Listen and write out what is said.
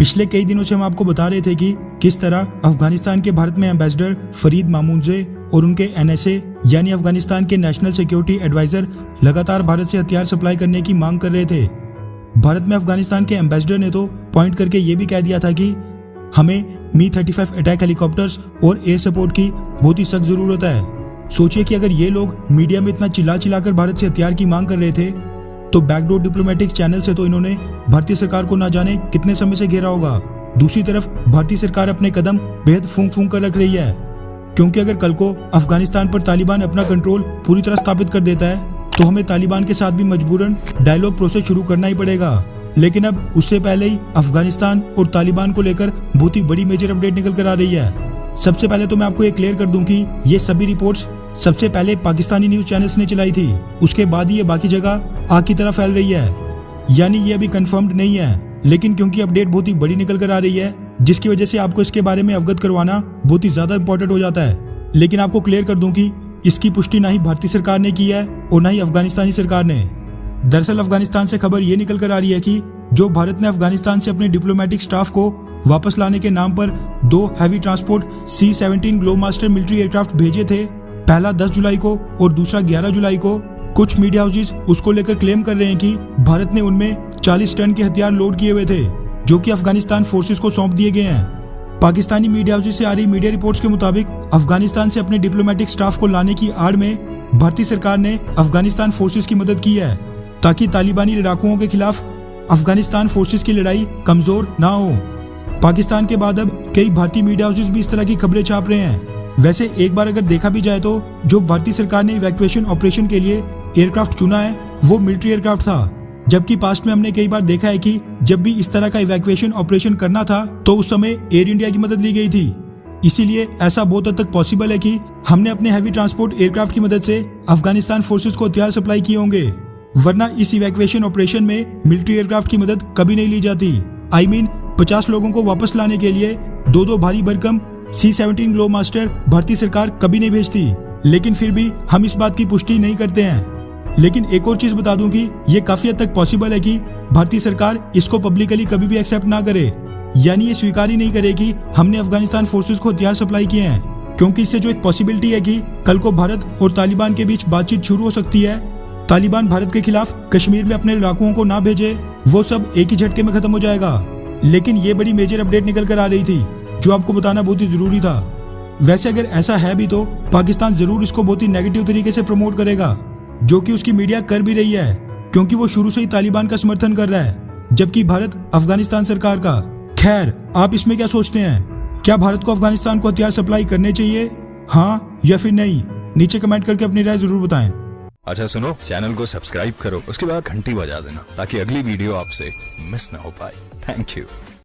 पिछले कई दिनों से हम आपको बता रहे थे कि किस तरह अफगानिस्तान के भारत में एम्बेसडर फरीद मामूनजे और उनके NSA यानी अफगानिस्तान के नेशनल सिक्योरिटी एडवाइजर लगातार भारत से हथियार सप्लाई करने की मांग कर रहे थे। भारत में अफगानिस्तान के एम्बेसडर ने तो पॉइंट करके ये भी कह दिया था कि हमें Mi-35 अटैक हेलीकॉप्टर्स और एयर सपोर्ट की बहुत ही सख्त जरूरत है। सोचिए कि अगर ये लोग मीडिया में इतना चिल्ला कर भारत से हथियार की मांग कर रहे थे तो बैकडोर डिप्लोमेटिक चैनल से तो इन्होंने भारतीय सरकार को ना जाने कितने समय से घेरा होगा। दूसरी तरफ भारतीय सरकार अपने कदम बेहद फूंक कर रख रही है, क्योंकि अगर कल को अफगानिस्तान पर तालिबान अपना कंट्रोल पूरी तरह स्थापित कर देता है तो हमें तालिबान के साथ भी मजबूरन डायलॉग प्रोसेस शुरू करना ही पड़ेगा। लेकिन अब उससे पहले ही अफगानिस्तान और तालिबान को लेकर बहुत ही बड़ी मेजर अपडेट निकल कर आ रही है। सबसे पहले तो मैं आपको ये क्लियर कर दूं कि ये सभी रिपोर्ट्स सबसे पहले पाकिस्तानी न्यूज चैनल्स ने चलाई थी, उसके बाद ही ये बाकी जगह आग की तरह फैल रही है। यानी ये अभी कंफर्म्ड नहीं है, लेकिन क्योंकि अपडेट बहुत ही बड़ी निकल कर आ रही है जिसकी वजह से आपको इसके बारे में अवगत करवाना बहुत ही ज्यादा इंपॉर्टेंट हो जाता है। लेकिन आपको क्लियर कर दूं कि इसकी पुष्टि ना ही भारतीय सरकार ने की है और ना ही अफगानिस्तानी सरकार ने। दरअसल अफगानिस्तान से खबर ये निकल कर आ रही है कि जो भारत ने अफगानिस्तान से अपने डिप्लोमेटिक स्टाफ को वापस लाने के नाम पर 2 heavy transport C-17 Globemaster military aircraft भेजे थे, पहला 10 जुलाई को और दूसरा 11 जुलाई को। कुछ मीडिया हाउसेस उसको लेकर क्लेम कर रहे हैं कि भारत ने उनमें 40 टन के हथियार लोड किए हुए थे जो कि अफगानिस्तान फोर्सेस को सौंप दिए गए हैं। पाकिस्तानी मीडिया हाउसेस से आ रही मीडिया रिपोर्ट्स के मुताबिक अफगानिस्तान से अपने डिप्लोमेटिक स्टाफ को लाने की आड़ में भारतीय सरकार ने अफगानिस्तान फोर्सेस की मदद की है ताकि तालिबानी लड़ाकुओं के खिलाफ अफगानिस्तान फोर्सेस की लड़ाई कमजोर ना हो। पाकिस्तान के बाद अब कई भारतीय मीडिया हाउसेस भी इस तरह की खबरें छाप रहे हैं। वैसे एक बार अगर देखा भी जाए तो जो भारतीय सरकार ने इवैक्यूएशन ऑपरेशन के लिए एयरक्राफ्ट चुना है वो मिलिट्री एयरक्राफ्ट था, जबकि पास्ट में हमने कई बार देखा है कि जब भी इस तरह का इवैक्यूएशन ऑपरेशन करना था तो उस समय एयर इंडिया की मदद ली गई थी। इसीलिए ऐसा बहुत हद तक पॉसिबल है कि हमने अपने हैवी ट्रांसपोर्ट एयरक्राफ्ट की मदद से अफगानिस्तान फोर्सेस को हथियार सप्लाई किए होंगे, वरना इस इवैक्यूएशन ऑपरेशन में मिलिट्री एयरक्राफ्ट की मदद कभी नहीं ली जाती। I mean 50 लोगों को वापस लाने के लिए 2 भारी भरकम C-17 ग्लोबमास्टर भारतीय सरकार कभी नहीं भेजती, लेकिन फिर भी हम इस बात की पुष्टि नहीं करते हैं। लेकिन एक और चीज बता दूं कि ये काफी हद तक पॉसिबल है कि भारतीय सरकार इसको पब्लिकली कभी भी एक्सेप्ट ना करे, यानी ये स्वीकार ही नहीं करे कि हमने अफगानिस्तान फोर्सेस को हथियार सप्लाई किए हैं, क्योंकि इससे जो एक पॉसिबिलिटी है कि कल को भारत और तालिबान के बीच बातचीत शुरू हो सकती है। तालिबान भारत के खिलाफ कश्मीर में अपने लड़ाकुओं को ना भेजे, वो सब एक ही झटके में खत्म हो जाएगा। लेकिन ये बड़ी मेजर अपडेट निकल कर आ रही थी जो आपको बताना बहुत ही जरूरी था। वैसे अगर ऐसा है भी तो पाकिस्तान जरूर इसको बहुत ही नेगेटिव तरीके से प्रमोट करेगा, जो कि उसकी मीडिया कर भी रही है, क्योंकि वो शुरू से ही तालिबान का समर्थन कर रहा है, जबकि भारत अफगानिस्तान सरकार का। खैर, आप इसमें क्या सोचते हैं? क्या भारत को अफगानिस्तान को हथियार सप्लाई करने चाहिए, हाँ या फिर नहीं? नीचे कमेंट करके अपनी राय जरूर बताएं। अच्छा सुनो, चैनल को सब्सक्राइब करो, उसके बाद घंटी बजा देना ताकि अगली वीडियो आपसे मिस ना हो पाए। Thank you.